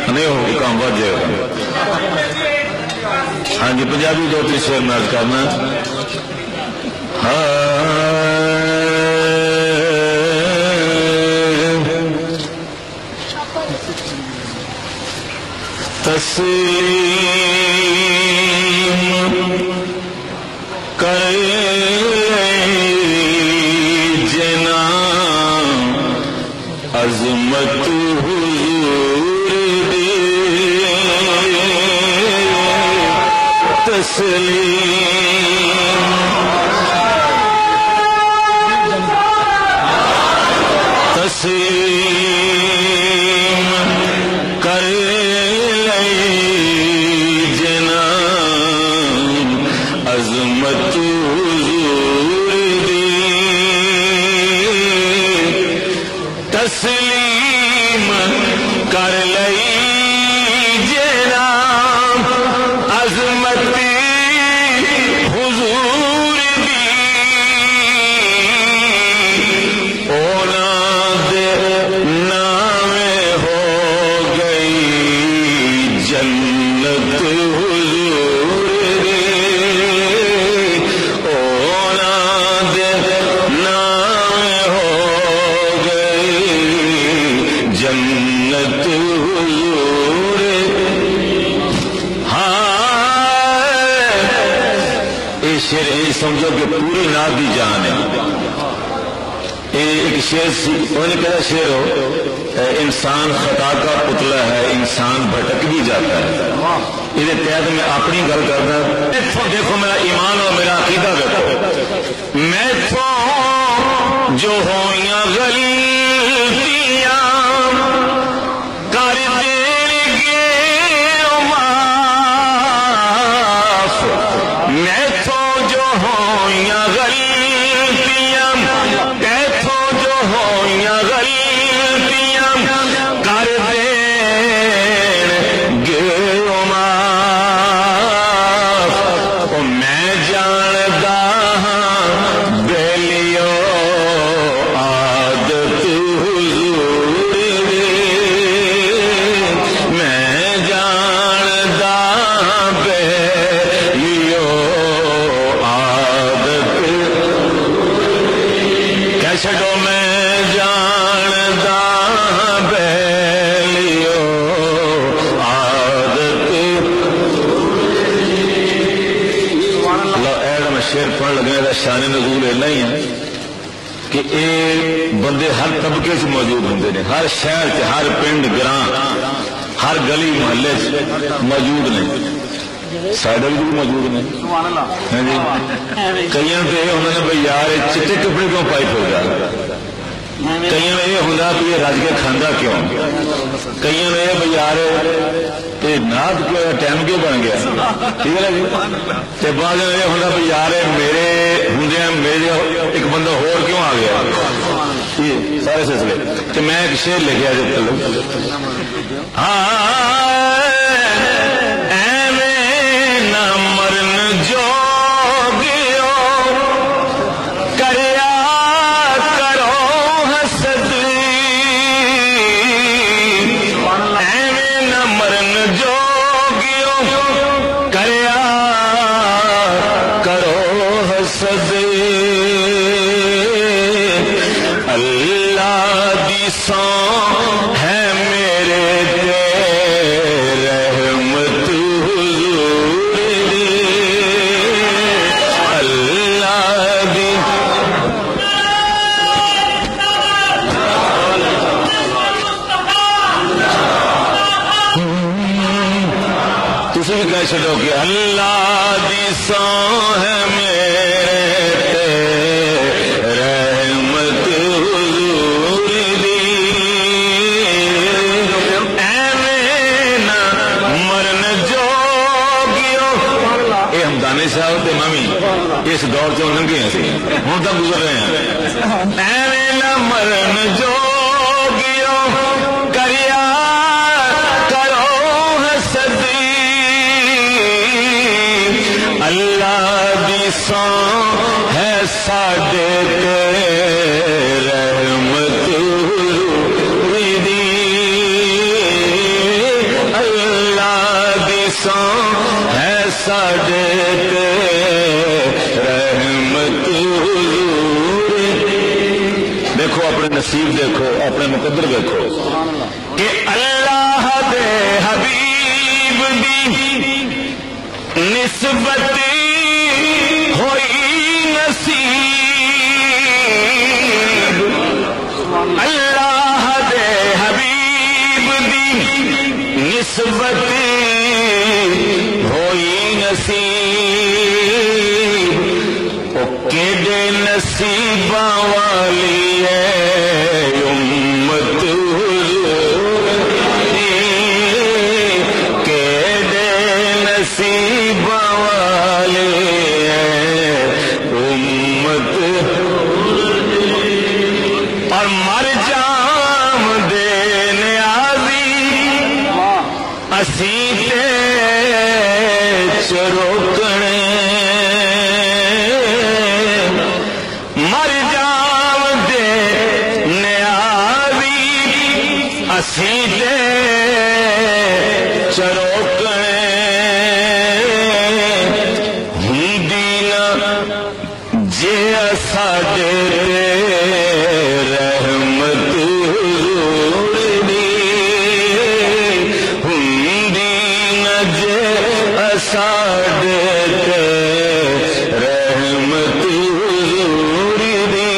نہیں ہو کام بڑھ جائے گا. ہاں جی پنجابی 2-3 شعر میں عرض کرنا. تسلیم کر جنا عظمت حضور دی تسلیم تسلیم کر جنا عظمت حضور دی تسلیم کر لئی جنا عظمت حضور دی اونا دے نام ہو گئی جنت حضور دی اونا دے نام ہو گئی جنت حضور. شعر یہ سمجھو کہ پوری نات دی جان ہے. ایک شعر انہوں نے کہا شعر ہو انسان خطا کا پتلا ہے انسان بھٹک بھی جاتا ہے. یہ تحت میں اپنی گل کرنا. دیکھو میرا ایمان اور میرا عقیدہ دیکھو. میں تو جو ہوئیاں غلطیاں کر دیں گے معاف. میں تو جو ہوئیاں غلطیاں ایتھو جو ہوئیاں غلطیاں کر دیں گے معاف. میں جاندا ہاں بیلیو عادت حضور دی. میں جاندا بیلیو چھڑو میں جاندا بیلیو عادت. اللہ ایڈا میں شعر پڑھ لگا دا شان نزول اینا ہی ہے کہ اے بندے ہر طبقے سے موجود ہوندے نے. ہر شہر سے ہر پنڈ گراں ہر گلی محلے سے موجود نے. سائڈر بھی موجود نے. کئی تو یہ ہوتا ہے بھائی یار چٹے کپڑے کیوں پائی پھر جا. کئی یہ ہوتا کہ یہ رج کے کھانا کیوں. کئی یہ بھائی یار نات کیوں ٹائم کیوں بن گیا. ٹھیک ہے جی. بعد یہ ہوتا بھائی یار میرے ہوں میرے ایک بندہ ہور کیوں آ گیا. سارے سلسلے تو میں ایک شعر لکھا جب تک چلو کہ اللہ دی سو ہے میرے تے رحمت حضور دی. ایویں نہ مرن جوگیو. یہ ہم دانے صاحب تے ممی اس دور سے لنگے ہیں سی ہوں تک گزر رہے ہیں. ایویں نہ مرن جوگیو کریا اللہ دی سو ہے ساڈے تے رحمت حضور دی. ساڈے تے رحمت حضور دیکھو اپنے نصیب دیکھو اپنے مقدر دیکھو کہ اللہ دے حبیب دی نسبت ہوئی نصیب اللہ دے حبیب دی نسبت ہوئی نصیب او کیڑے نصیباں والی ہے امت حضور دی کیڑے نصیباں والی ہے امت اور مر جام دے نیازی اسی تے چروکنے مر جام دے نیازی اسی تے چروکنے ہندی نہ جے ساڈے رحمت حضور دی ہندی نہ جے ساڈے رحمت حضور دی